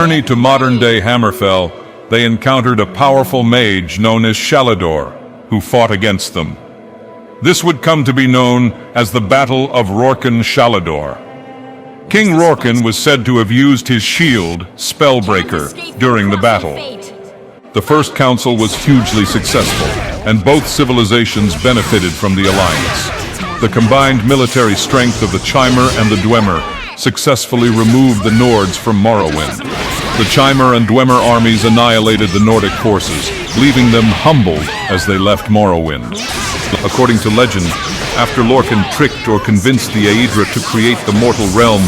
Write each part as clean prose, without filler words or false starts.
Journey to modern-day Hammerfell, they encountered a powerful mage known as Shalador, who fought against them. This would come to be known as the Battle of Rorken-Shalador. King Rorken was said to have used his shield, Spellbreaker, during the battle. The First Council was hugely successful, and both civilizations benefited from the alliance. The combined military strength of the Chimer and the Dwemer successfully removed the Nords from Morrowind. The Chimer and Dwemer armies annihilated the Nordic forces, leaving them humbled as they left Morrowind. According to legend, after Lorcan tricked or convinced the Aedra to create the mortal realm,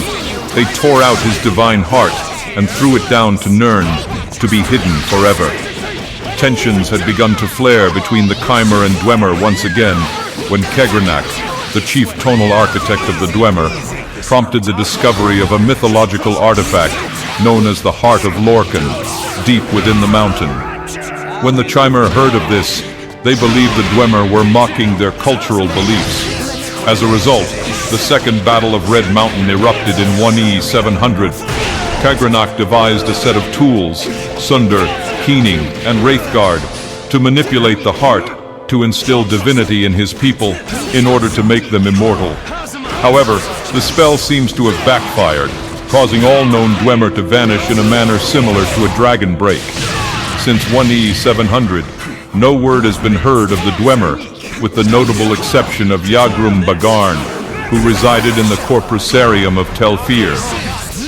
they tore out his divine heart and threw it down to Nirn, to be hidden forever. Tensions had begun to flare between the Chimer and Dwemer once again, when Kegranak, the chief tonal architect of the Dwemer, prompted the discovery of a mythological artifact known as the Heart of Lorcan, deep within the mountain. When the Chimer heard of this, they believed the Dwemer were mocking their cultural beliefs. As a result, the Second Battle of Red Mountain erupted in 1E 700. Kegranak devised a set of tools, Sundar, Keening, and Wraithguard, to manipulate the heart to instill divinity in his people in order to make them immortal. However, the spell seems to have backfired, causing all known Dwemer to vanish in a manner similar to a dragon break. Since 1E 700, no word has been heard of the Dwemer, with the notable exception of Yagrum Bagarn, who resided in the Corpusarium of Telfir.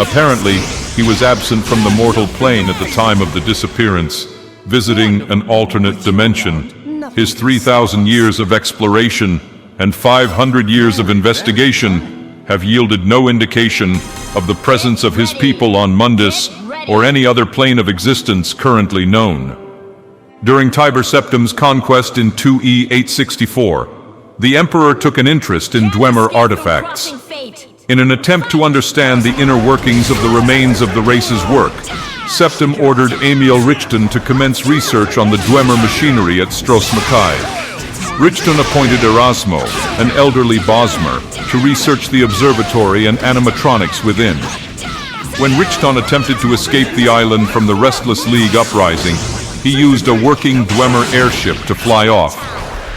Apparently, he was absent from the mortal plane at the time of the disappearance, visiting an alternate dimension. His 3,000 years of exploration and 500 years of investigation have yielded no indication of the presence of his people on Mundus or any other plane of existence currently known. During Tiber Septim's conquest in 2E 864, the Emperor took an interest in Dwemer artifacts. In an attempt to understand the inner workings of the remains of the race's work, Septim ordered Emil Richten to commence research on the Dwemer machinery at Stros Makai. Richten appointed Erasmo, an elderly Bosmer, to research the observatory and animatronics within. When Richten attempted to escape the island from the Restless League uprising, he used a working Dwemer airship to fly off.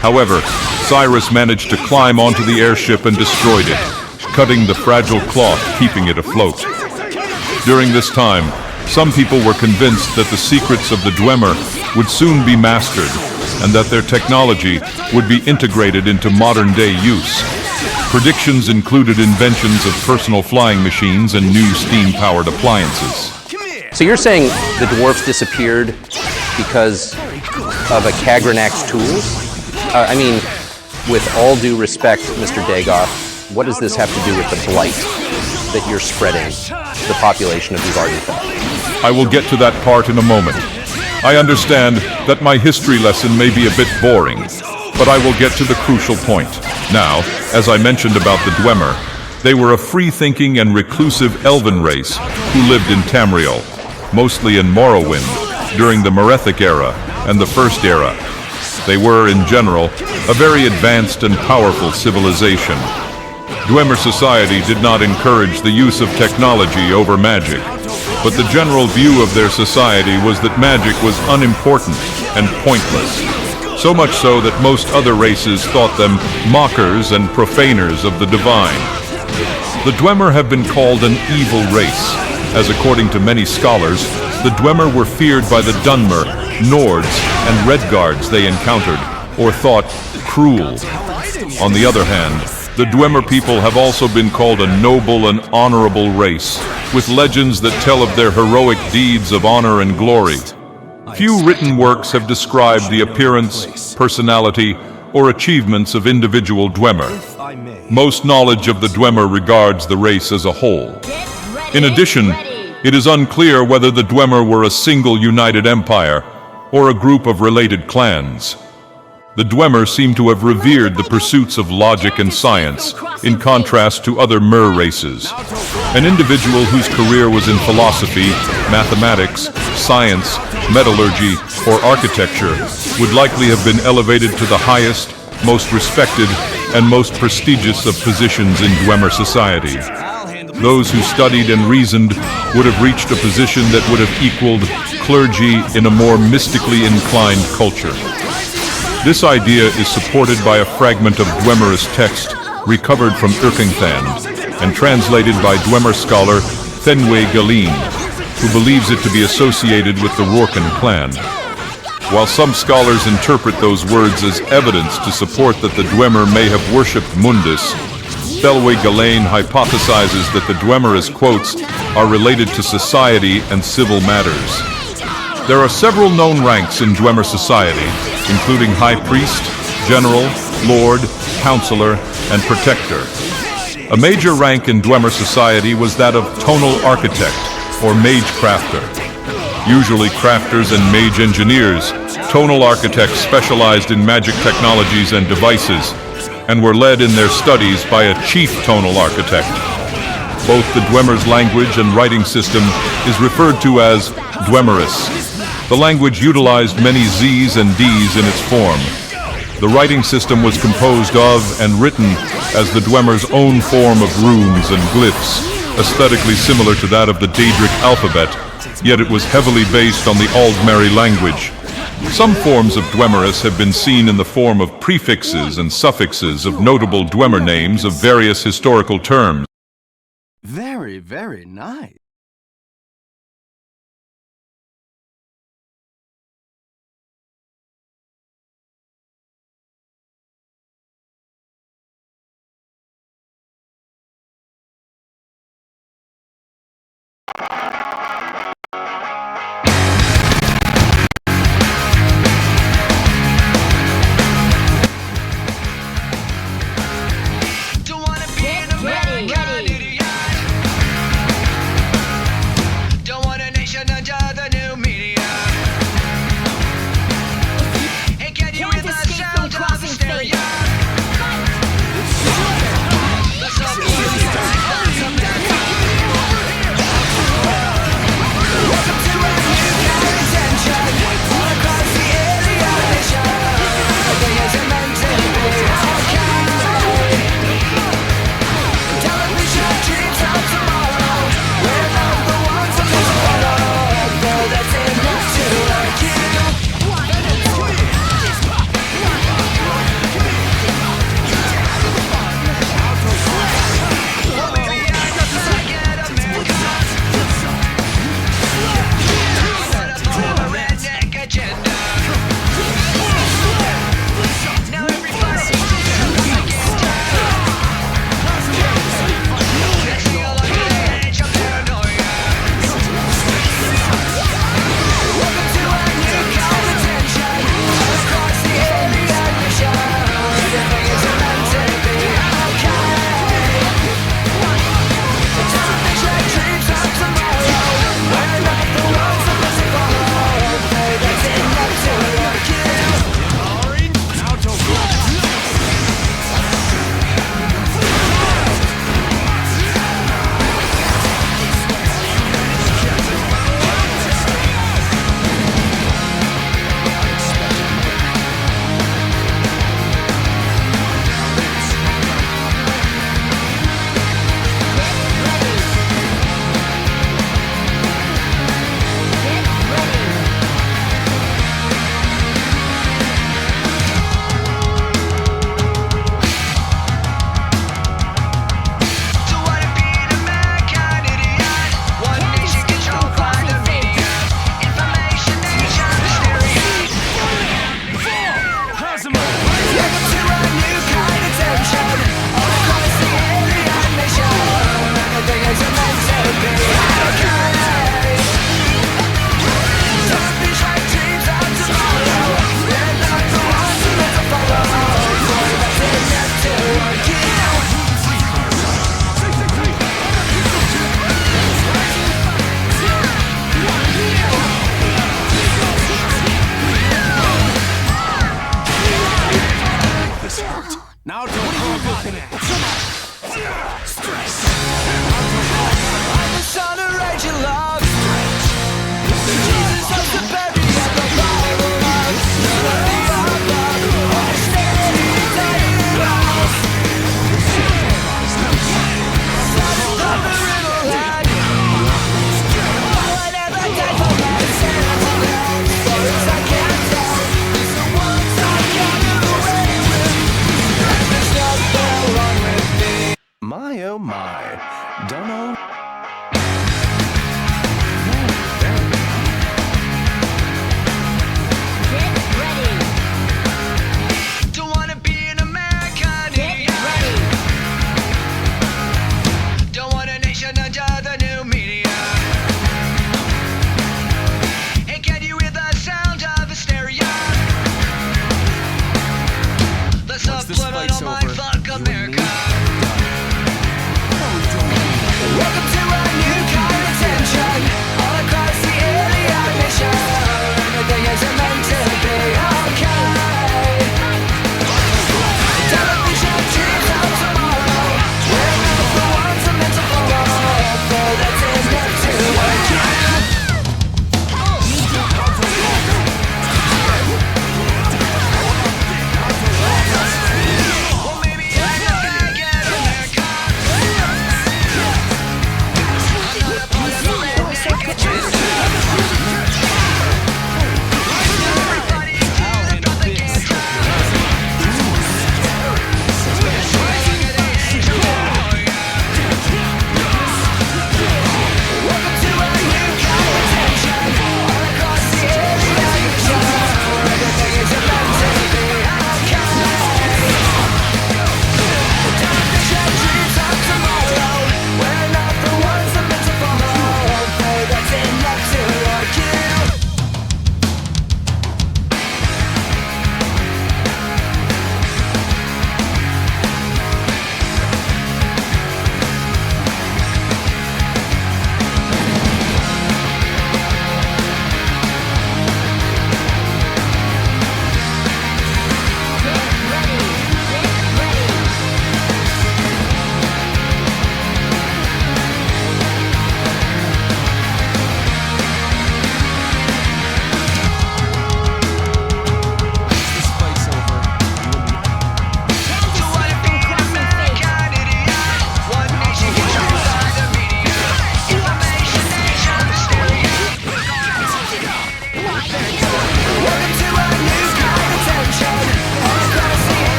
However, Cyrus managed to climb onto the airship and destroyed it, cutting the fragile cloth keeping it afloat. During this time, some people were convinced that the secrets of the Dwemer would soon be mastered, and that their technology would be integrated into modern-day use. Predictions included inventions of personal flying machines and new steam-powered appliances. So you're saying the dwarfs disappeared because of a Kagranak's tools? I mean, with all due respect, Mr. Dagoff, what does this have to do with the blight that you're spreading to the population of these artifacts? I will get to that part in a moment. I understand that my history lesson may be a bit boring, but I will get to the crucial point. Now, as I mentioned about the Dwemer, they were a free-thinking and reclusive elven race who lived in Tamriel, mostly in Morrowind, during the Merethic era and the First Era. They were, in general, a very advanced and powerful civilization. Dwemer society did not encourage the use of technology over magic, but the general view of their society was that magic was unimportant and pointless. So much so that most other races thought them mockers and profaners of the divine. The Dwemer have been called an evil race, as according to many scholars, the Dwemer were feared by the Dunmer, Nords, and Redguards they encountered, or thought cruel. On the other hand, the Dwemer people have also been called a noble and honorable race, with legends that tell of their heroic deeds of honor and glory. Few written works have described the appearance, personality, or achievements of individual Dwemer. Most knowledge of the Dwemer regards the race as a whole. In addition, it is unclear whether the Dwemer were a single united empire or a group of related clans. The Dwemer seem to have revered the pursuits of logic and science, in contrast to other Mer races. An individual whose career was in philosophy, mathematics, science, metallurgy, or architecture would likely have been elevated to the highest, most respected, and most prestigious of positions in Dwemer society. those who studied and reasoned would have reached a position that would have equaled clergy in a more mystically inclined culture. This idea is supported by a fragment of Dwemer's text recovered from Erkingthand and translated by Dwemer scholar Fenway Galeen, who believes it to be associated with the Rorken clan. While some scholars interpret those words as evidence to support that the Dwemer may have worshipped Mundus, Fenway Galeen hypothesizes that the Dwemer's quotes are related to society and civil matters. There are several known ranks in Dwemer society, including High Priest, General, Lord, Counselor, and Protector. A major rank in Dwemer society was that of Tonal Architect, or Mage Crafter. Usually crafters and mage engineers, tonal architects specialized in magic technologies and devices, and were led in their studies by a chief tonal architect. Both the Dwemer's language and writing system is referred to as Dwemerus. The language utilized many Z's and D's in its form. The writing system was composed of and written as the Dwemer's own form of runes and glyphs, aesthetically similar to that of the Daedric alphabet, yet it was heavily based on the Aldmeri language. Some forms of Dwemerus have been seen in the form of prefixes and suffixes of notable Dwemer names of various historical terms. Very, very nice.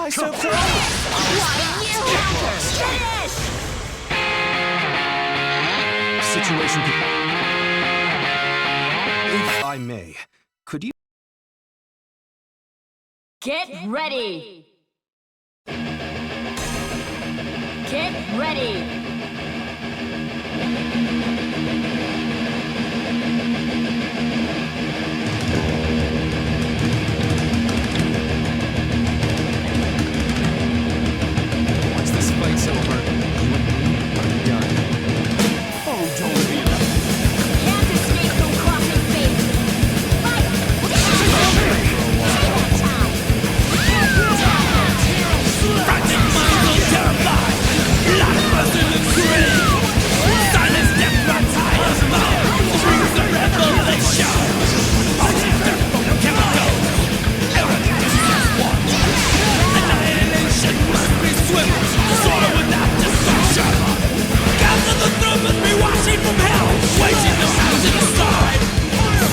I suppose. Situation. If I may, could you? Get ready! Get ready! Once this fight's over, you and me are done. Oh, don't be like Can't escape from crossing fate! Fight! Frightening minds will terrify. Locked us in the grave. Silence death runs high as mouth. Brings the revelation. Punching death from the chemical. Everything is just one. Annihilation must be swift. Sorrow without destruction. Gather the throne must be watching from hell. Waging the mountain aside.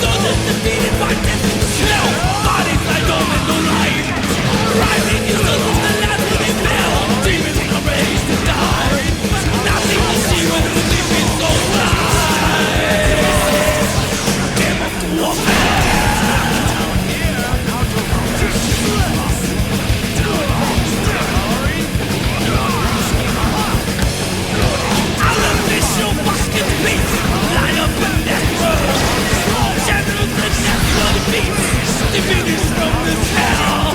Soldiers defeated by death in the snow. Bodies lie dormant, no life. Rising is the the land where they fell. Demons are raised to die. Nothing to see when the sleeping souls lie. Game of warfare. Unofficial basket beats. Line up in death row. Generals and national beats. Diminished from this hell.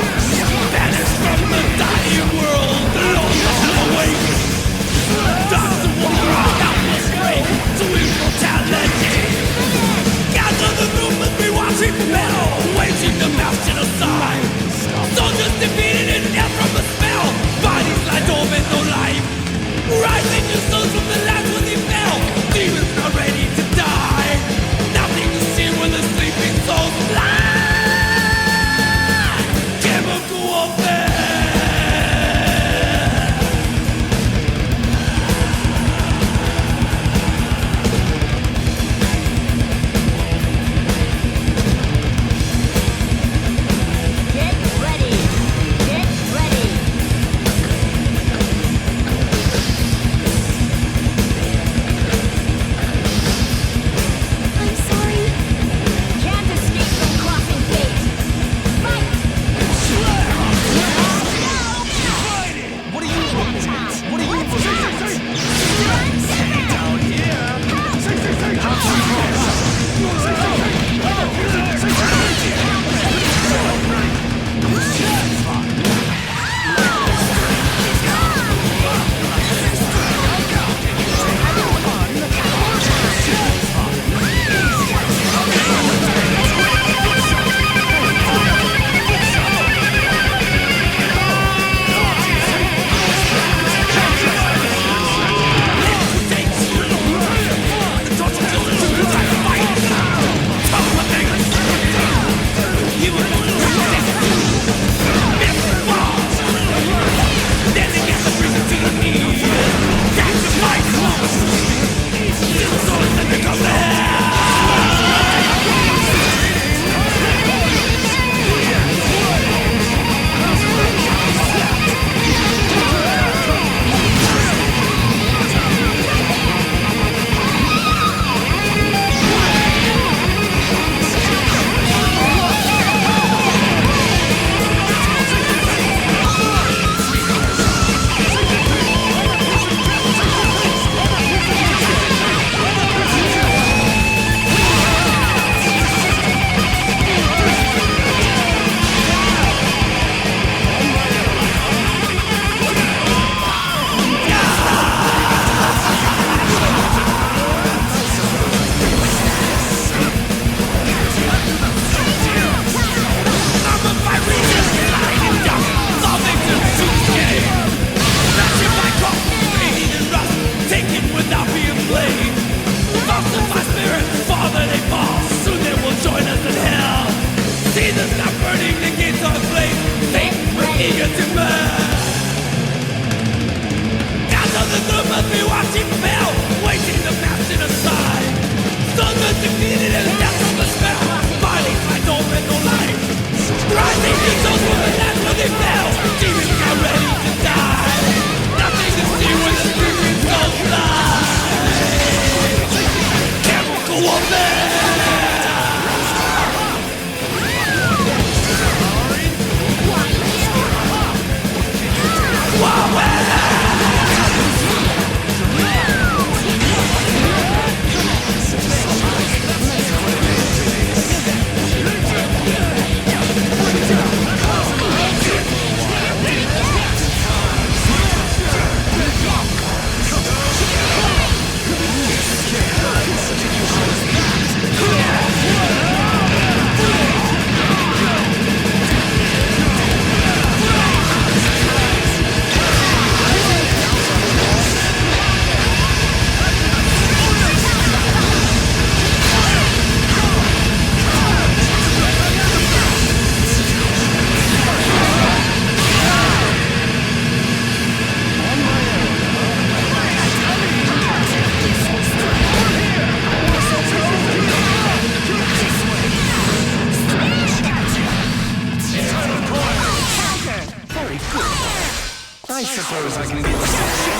Vanished from the dying world. The Lord shall awake. Dogs of war are helpless prey to immortality. Gather the room must be watching from hell. Waging the mass genocide. Soldiers defeated in death from the spell. Bodies lie dormant, no life. Rising your souls from the land where they fell. Demons are ready to die. Nothing to see when the sleeping souls lie. Chemical warfare. Get ready! Get ready! I'm sorry. Can't escape from crossing fate. Fight! What are you looking at? What are you looking at? Down Rising to those from the land where they fell. Demons are I suppose I can give a shot.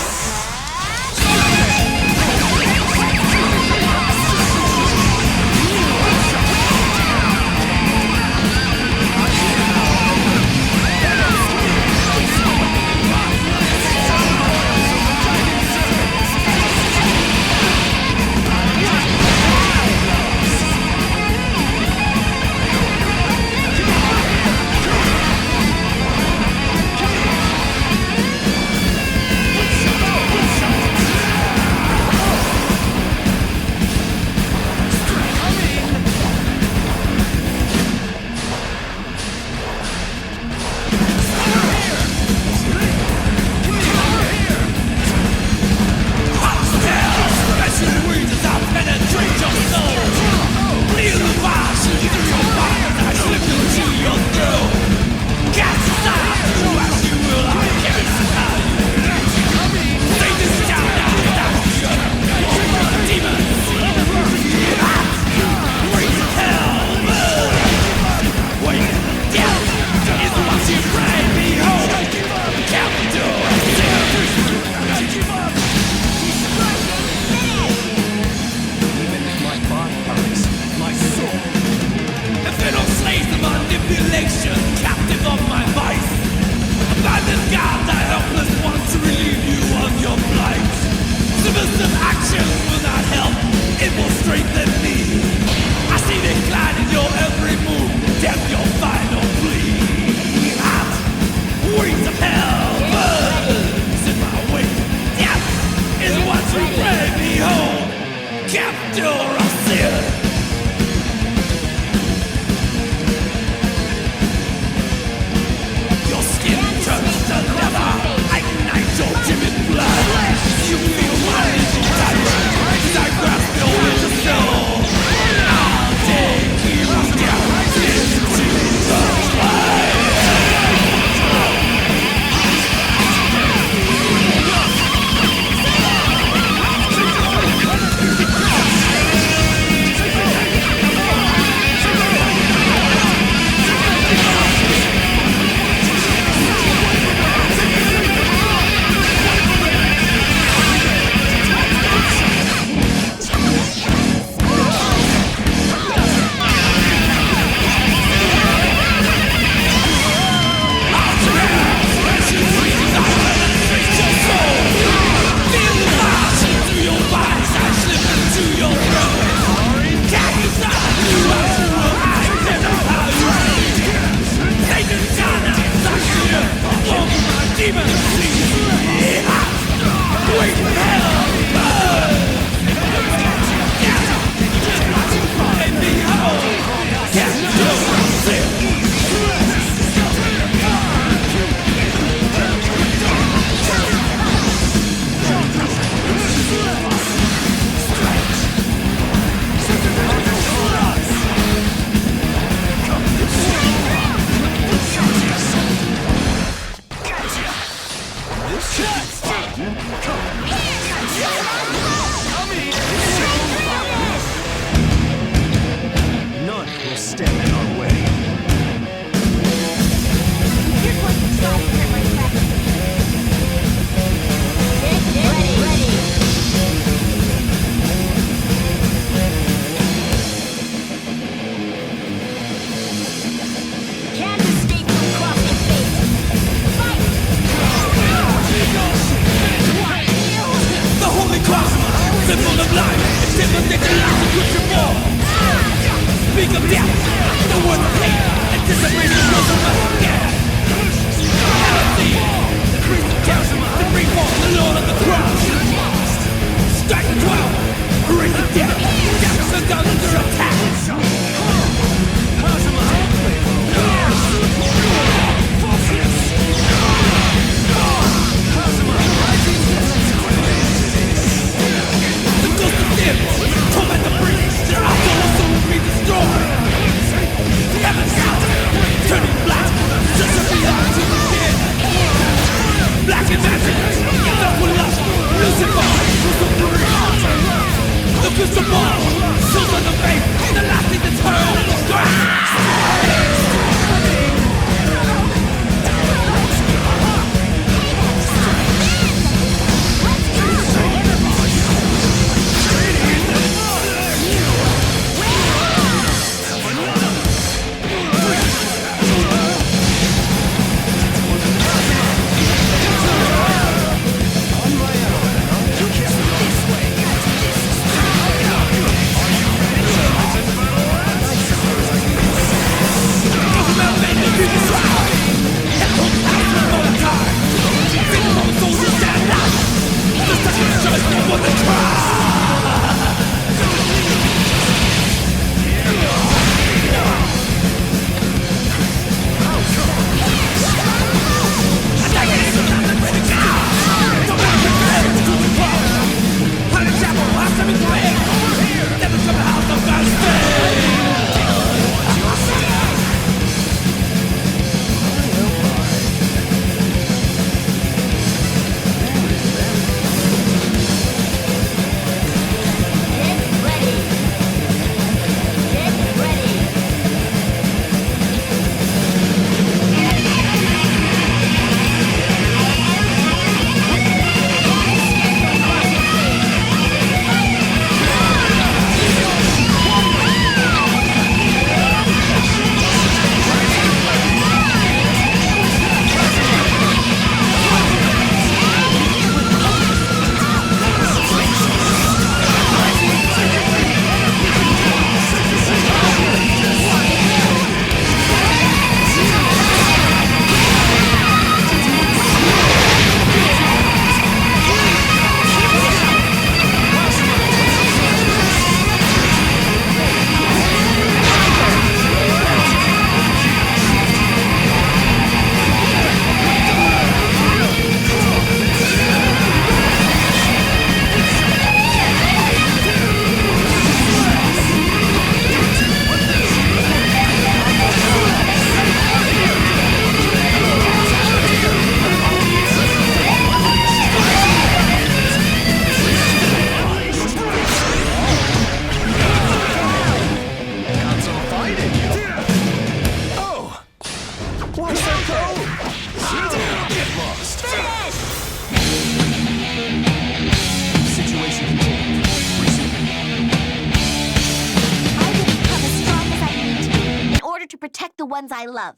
the ones I love.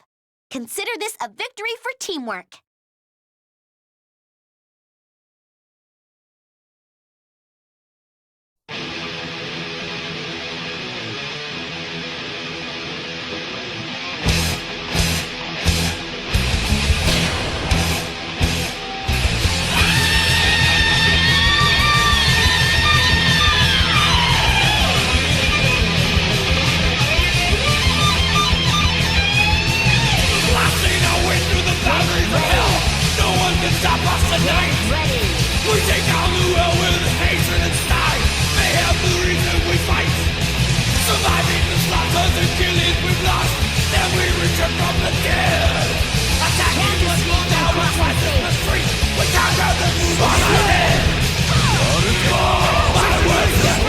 Consider this a victory for teamwork. Blasting our way through the boundaries of hell. No one can stop us tonight. Ready. We take down the world with hatred and style. They have the reason we fight. Surviving the slaughters and killings we've lost. Then we return from the dead. Attacking the slow down with crisis the street. We conquer the move on ahead. My words are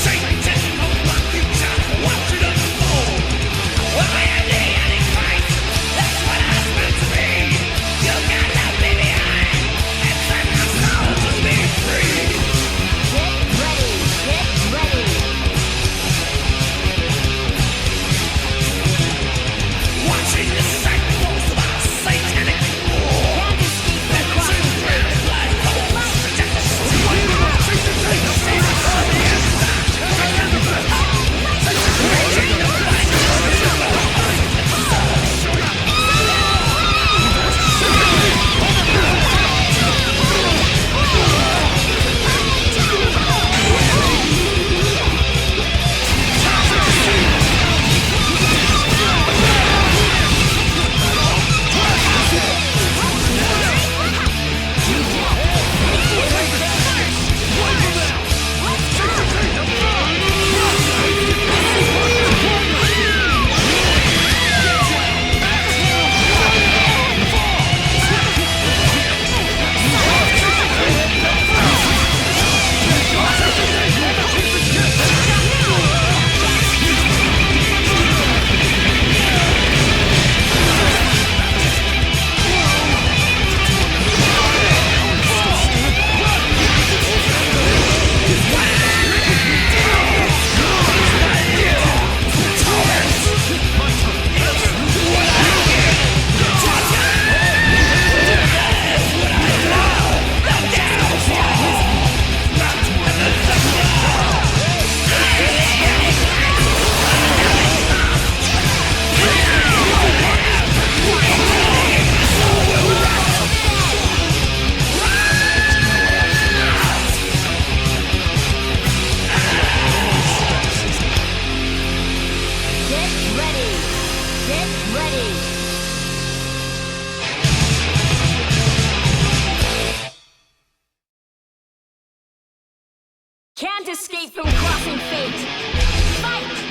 Satan, Can't escape from crossing fate. Fight!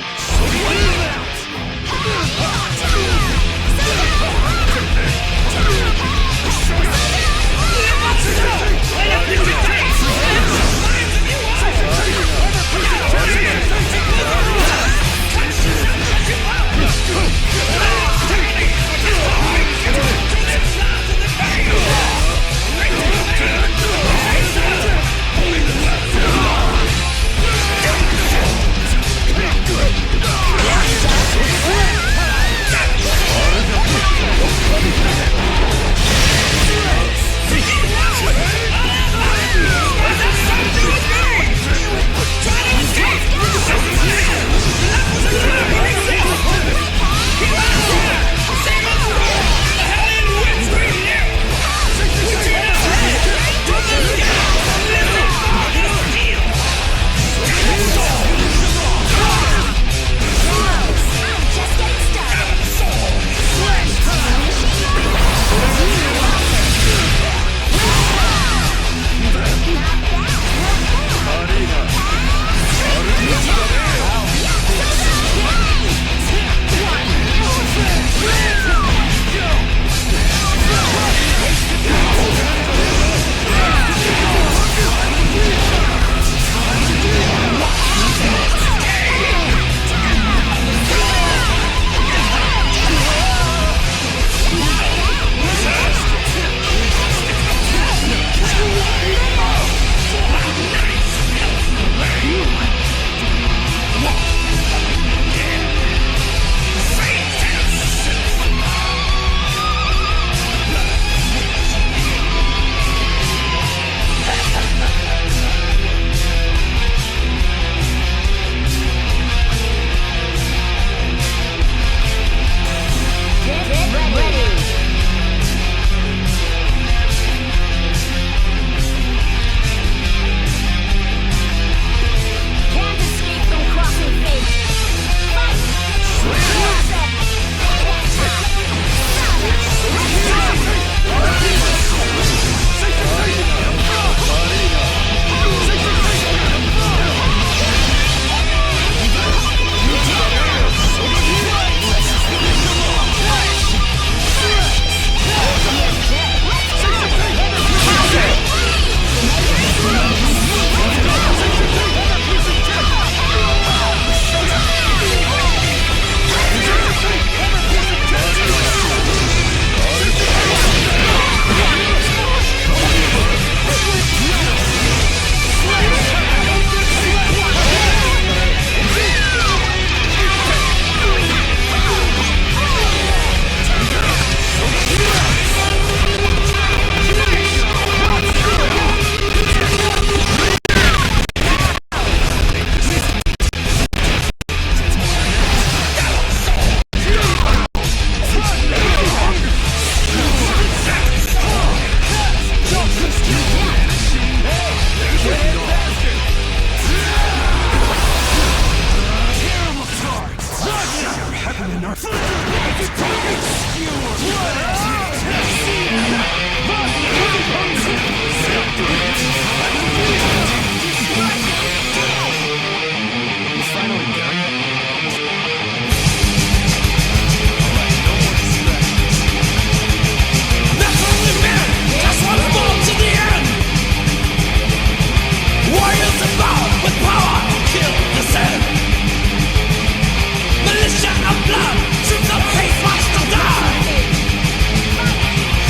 Blood, troops of hate march to die.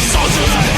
Soldiers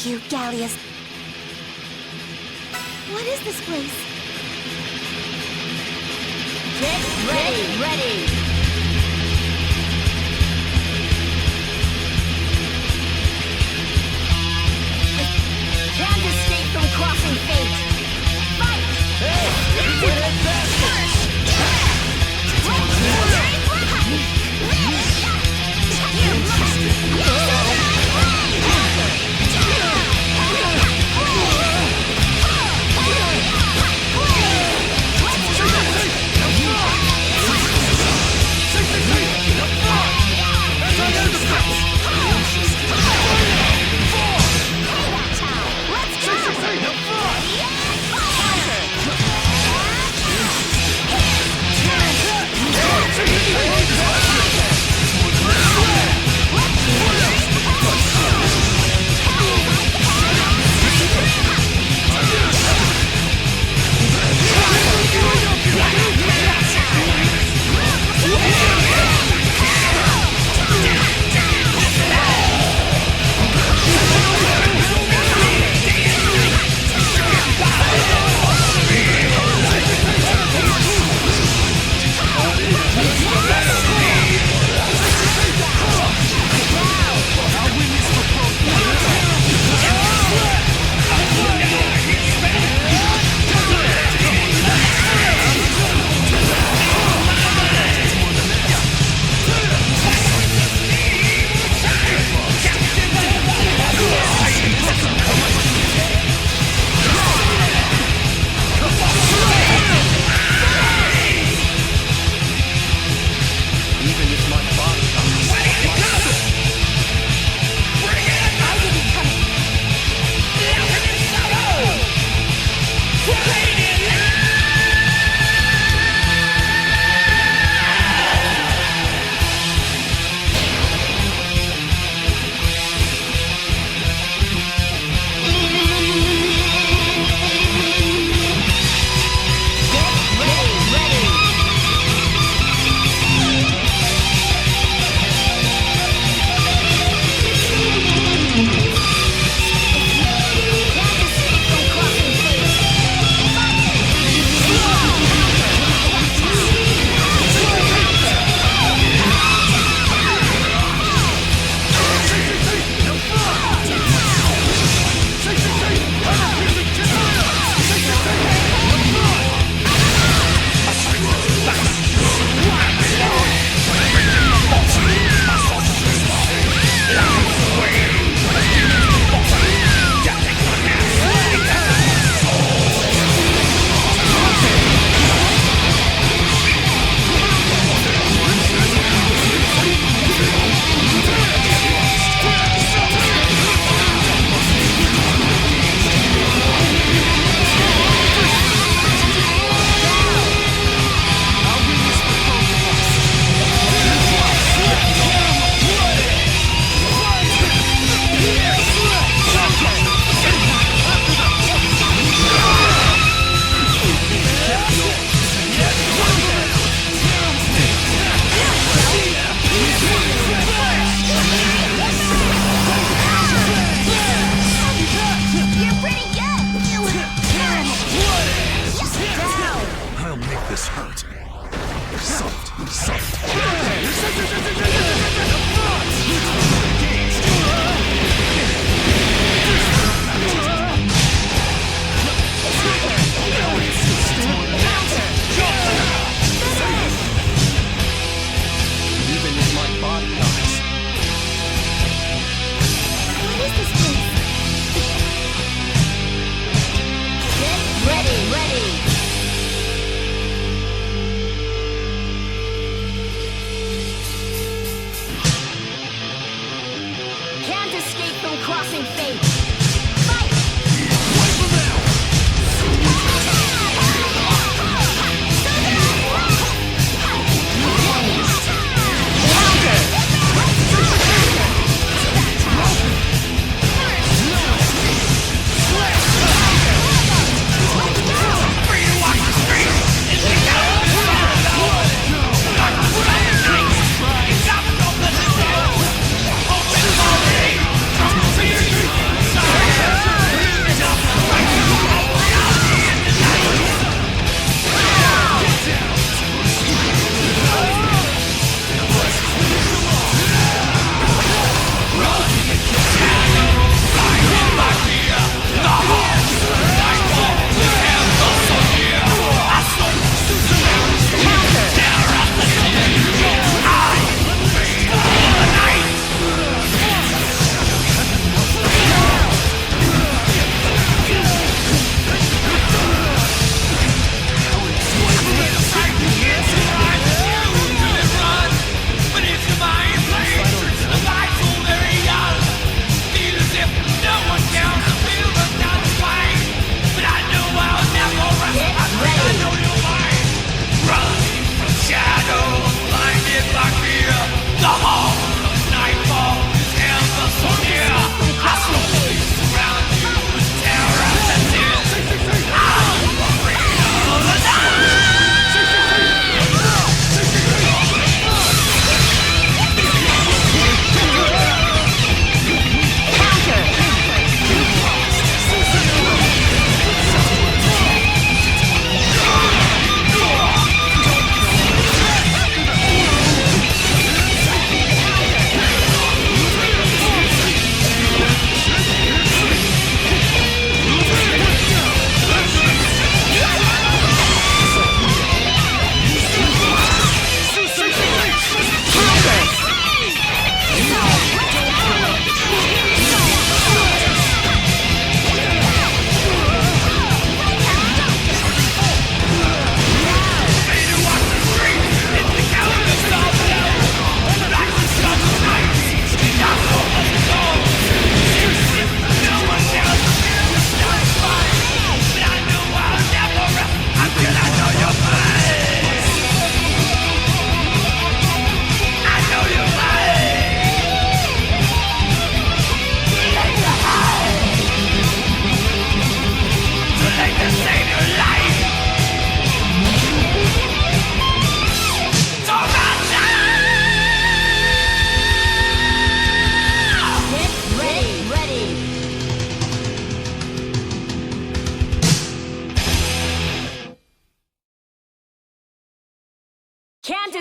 Thank you, Gallius. What is this place? Get ready! Can't escape from crossing fate. Fight!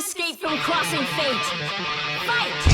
escape from crossing fate. Fight!